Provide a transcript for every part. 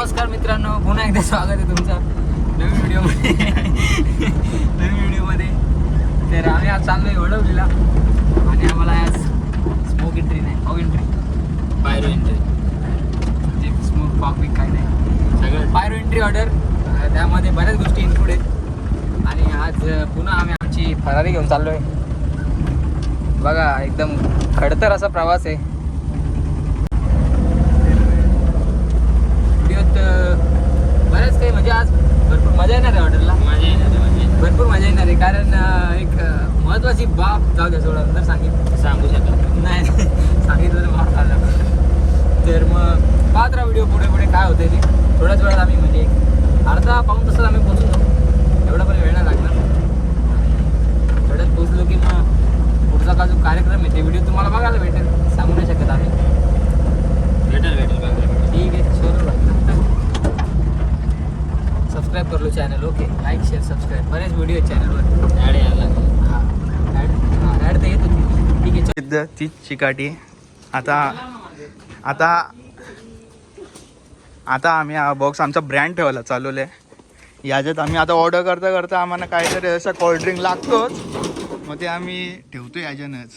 नमस्कार मित्रांनो, पुन्हा एकदा स्वागत आहे तुमचं नवीन व्हिडिओमध्ये. तर आम्ही आज चाललो आहे वडवलीला आणि आम्हाला आज स्मोक एंट्री नाही, फॉग एंट्री, पायरो एंट्री. ते स्मोक फॉग बी काय नाही, सगळं पायरो एंट्री ऑर्डर. त्यामध्ये बऱ्याच गोष्टी इन्क्लूड आहेत. आणि आज पुन्हा आम्ही आमची फरारी घेऊन चाललो आहे. बघा, एकदम खडतर असा प्रवास आहे. बरंच काही म्हणजे आज भरपूर मजा येणार आहे ऑर्डरला. भरपूर मजा येणार आहे. कारण एक महत्त्वाची बाब जाऊ द्या सोडा, तर सांगू शकत नाही सांगितलं तर माफ झालं. तर मग पाहत राहा व्हिडिओ, पुढे पुढे काय होतं ते. थोड्याच वेळात आम्ही म्हणजे अर्धा पाऊण तासात आम्ही पोहोचून जाऊ. एवढा पण वेळ नाही लागणार. थोड्यात पोहोचलो की मग पुढचा का जो कार्यक्रम आहे ते व्हिडिओ तुम्हाला बघायला भेटेल. सांगू नाही शकत आम्ही. भेटेल ठीक आहे. शोधू सबस्क्राईब कर low channel. Okay, like share subscribe. बरेच व्हिडिओ आहेत चॅनलवर. ॲड यायला लागले. हां, ॲड तर येत होती. ठीक आहे. तीच चिकाटी. आता आम्ही हा बॉक्स आमचा ब्रँड ठेवायला चालवलं आहे. याच्यात आम्ही आता ऑर्डर करता करता आम्हाला काहीतरी असं कोल्ड्रिंक लागतोच, मग ते आम्ही ठेवतो याच्यानंच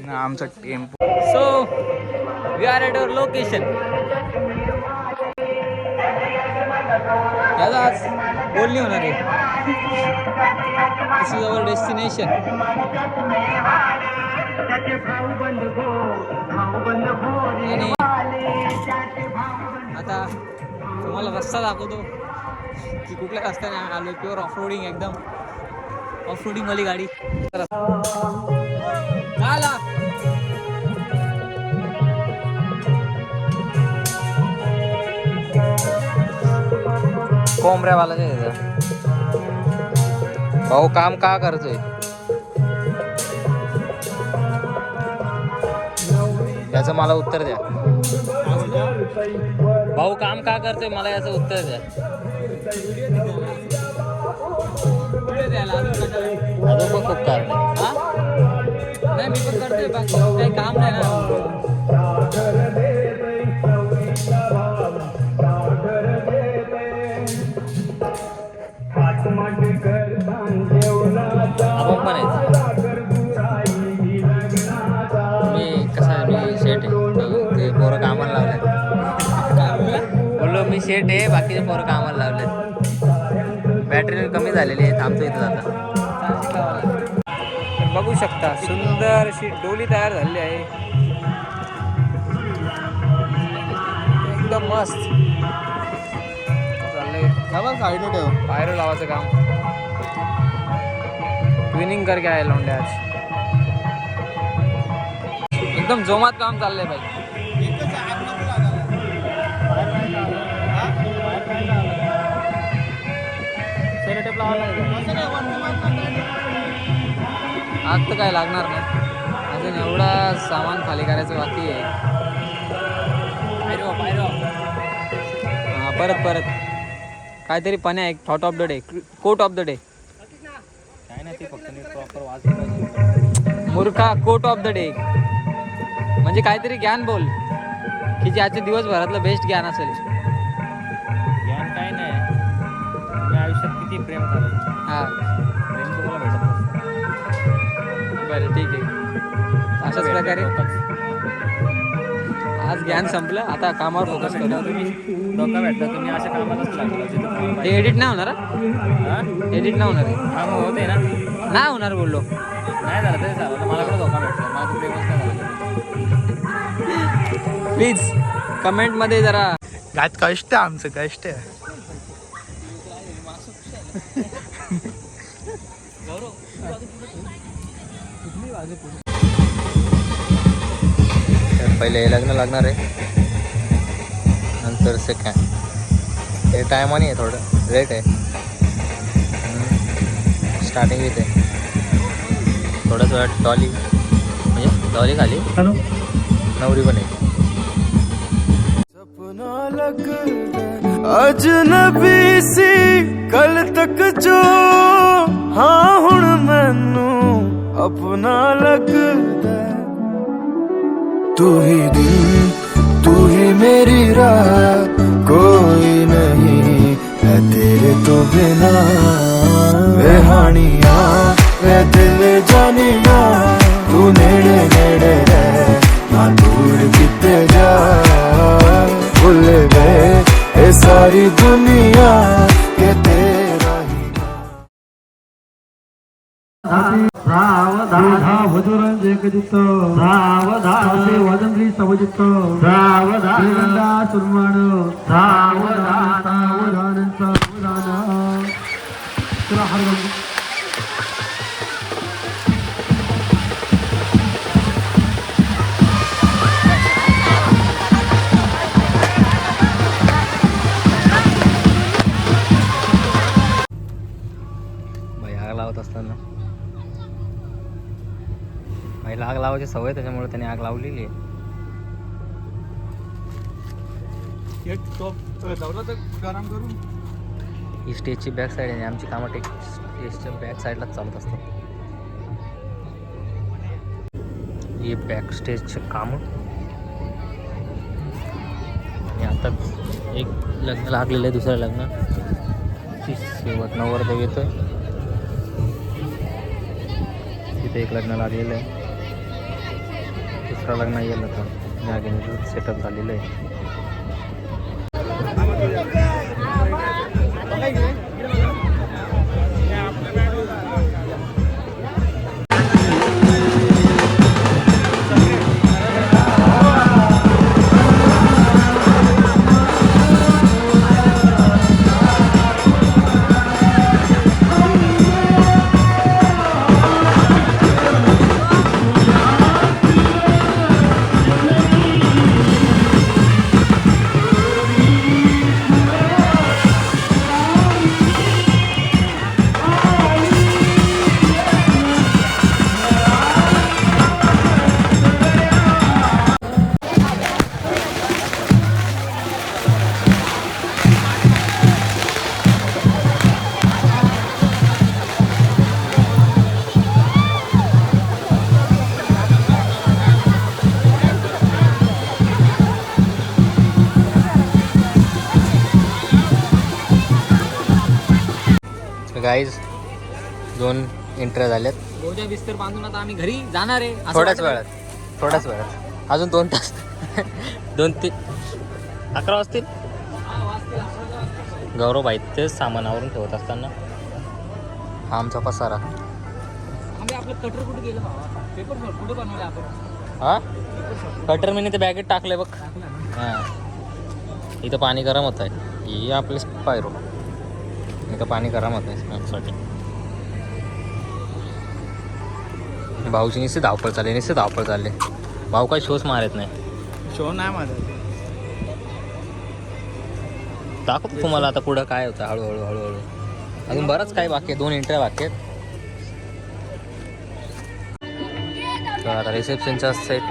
ना आमचा tempo. So we are at our location. याला आज बोलणी होणार आहे. This is our destination. आणि आता तुम्हाला रस्ता दाखवतो की कुठल्या रस्त्याने आम्ही आलो. प्युअर ऑफरोडिंग, एकदम ऑफरोडिंग वाली गाडी. आला कोंबऱ्यावाला भाऊ काम का करतोय? याचं मला उत्तर द्या. भाऊ काम का करतोय, मला याचं उत्तर द्या. अजून पण खूप कारण नाही. मी पण करतोय, बाकी काही काम नाही ना. आपण पण आहे. मी शेट आहे. ते पोरं कामाला लावले. बोललो मी शेट आहे, बाकीचे पोरं कामाला लावले. बॅटरी कमी झालेली आहे. थांबतो इथं आता. बघू शकता, सुंदर अशी डोली तयार झालेली आहे. एकदम मस्त चाललंय. पायरो लावायचं काम. ट्विनिंग करके आहे लोंडे आज. एकदम जोमात काम चाललंय भाई. आज तर काय लागणार नाही. अजून एवढा सामान खाली करायचं बाकी आहे. हां, परत काहीतरी पण आहे. Thought of the day, quote of the day. काय नाही, ते फक्त प्रॉपर वाचलं पाहिजे. मूर्खा, कोट ऑफ द डे म्हणजे काहीतरी ज्ञान बोल की जे आजच्या दिवसभरातलं बेस्ट ज्ञान असेल. ज्ञान काय नाही, मी आयुष्यात किती प्रेम झालं. हां, प्रेम तुम्हाला भेटत नसतं. बरं ठीक आहे. अशाच प्रकारे आज ज्ञान संपलं. आता कामावर फोकस करू. धोका भेटला तुम्ही अशा कामालाच लागला. हे एडिट नाही होणार. एडिट नाही होणार आहे. काम होते ना, नाही होणार बोललो. नाही झालं तरी झालं. मला पण धोका भेटला. माझं प्रेमच नाही झालं. प्लीज कमेंटमध्ये जरा. यात कष्ट आहे, आमचं कष्ट आहे. पहिले लग्न लागणार आहे, नंतर सेकंड. हे टायमाने आहे, थोडं लेट आहे. स्टार्टिंग इथे थोडंच वेळ डॉली, म्हणजे डॉली खाली नवरी पण आहे. सपना लगदा अजनबी सी कल तक जो, हाँ हुण मैनू अपना लगदा. तू ही दिल, तू ही मेरी राह, बिना वे हानिया वे दिल जानिया तू नेड़े नेड़े रह ना दूर किते जा भूल गए ये सारी दुनिया के तेरा ही सावधान जयकजित सावधान वदंत्री समजित सावधान सुरमान सावधान सावधान सावधान चला हर भाई आग लावत असताना भाईला आग लावायची सवय त्याच्यामुळे त्याने आग लावलेली आहे. गरम करून ही स्टेजची बॅक साईड आहे. आमची कामं स्टेजच्या बॅक साईडलाच चालत असतात. हे बॅक स्टेजचे कामं. आणि आताच एक लग्न लागलेलं आहे, दुसरं लग्न ची शेवट नवरदेव येतोय. तिथे एक लग्न लागलेलं आहे, दुसरं लग्न येईल तर नागिनीचं सेटअप झालेलं आहे. गाईज 2 एंट्री झाल्यात. गोजा बिस्तर बांधून आता आम्ही घरी जाणार आहे. असं थोड्याच वाटतं. वेळात अजून 2 तास 2-3 11 वाजतील. गौरव भाई तेच सामानावरून ठेवत असताना हा आमचा पसारा. आम्ही आपलं कटर कुठे गेलं बाबा? पेपर कुठे बनवले आपण? हा कटर मी ते बॅगेत टाकलंय बघ. हां इथं पाणी गरम होत आहे. ही आपले स्पायरो. इथं पाणी गरम होत आहे स्मॅकसाठी. भाऊची निश्चित धावपळ चालले. भाऊ काही शोच मारत नाही. शो नाही माझा. दाखवतो तुम्हाला आता पुढं काय होतं हळूहळू. अजून बरंच काही बाकी आहे. 2 एंट्र्या बाकी आहेत. तर आता रिसेप्शनचा सेट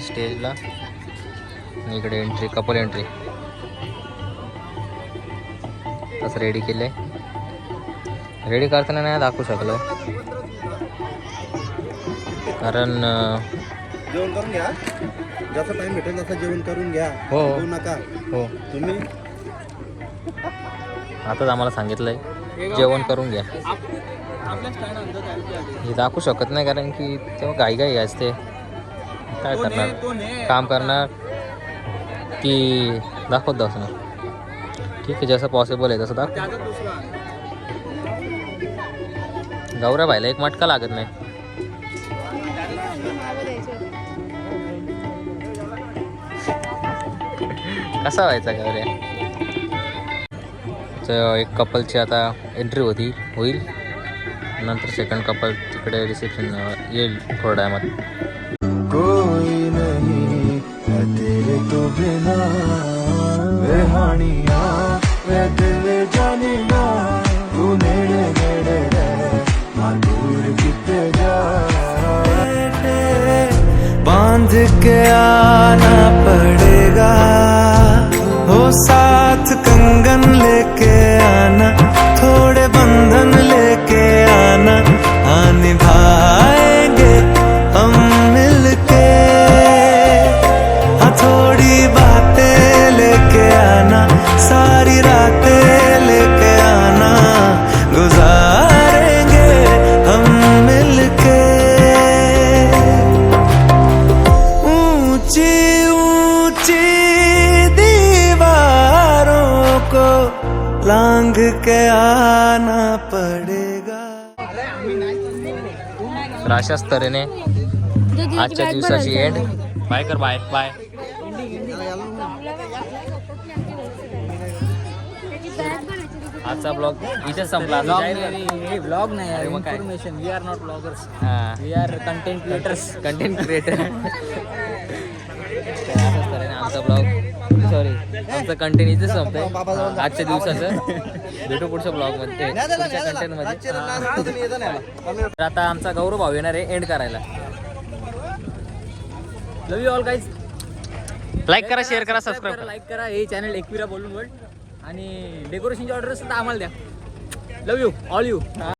स्टेजला. इकडे एंट्री कपल एंट्री तसं रेडी केलंय. रेडी करताना नाही दाखवू शकलो कारण जेवण करून घ्या. जसं टाइम भेटेल तसं जेवण करून घ्या. हो नका हो तुम्ही आताच आम्हाला सांगितलंय जेवण करून घ्या. हे दाखवू शकत नाही कारण की तेव्हा घाई असते. काय करणार, काम करणार की दाखवत असणार. ठीक आहे जसं पॉसिबल आहे तसं दाखव. गौरव भाईला एक मटका लागत नाही. कसा व्हायचा गौऱ्या? एक कपलची आता एंट्री होईल. नंतर सेकंड कपल तिकडे रिसेप्शन येईल थोड्या टायमात. कोई नहीं है तेरे तो बिना वे हानिया वे दिल जानिया तू नेड़े नेड़े रह ना दूर किते जा बांध के आना पड़ेगा हो साथ कंगन लेके आना थोड़े बंधन लेके आना निभाएंगे हम मिलके थोड़ी बातें लेके के आना पड़ेगा. तर अशाच तऱ्हेने आजच्या दिवसाची एंड. बाय कर, बाय बाय. आजचा ब्लॉग इथे संपला. ब्लॉग नाही अरे मग काय? Information. We are not bloggers, हा, we are content creators. Content creator. अशाच तऱ्हेने आमचा ब्लॉग, सॉरी, आमचं कंटेंट इथे संपतंय आजच्या दिवसाचं. भेटू पुढच्या ब्लॉग मध्ये, पुढच्या कंटेंट मध्ये. तर आता आमचा गौरव भाऊ येणार आहे एंड करायला. लव यू ऑल गाईज. लाईक करा, शेअर करा, सबस्क्राईब करा. लाईक करा. हे चॅनल एकविरा बोलून वर्ल्ड. आणि डेकोरेशनची ऑर्डर सुद्धा आम्हाला द्या. लव यू ऑल यू.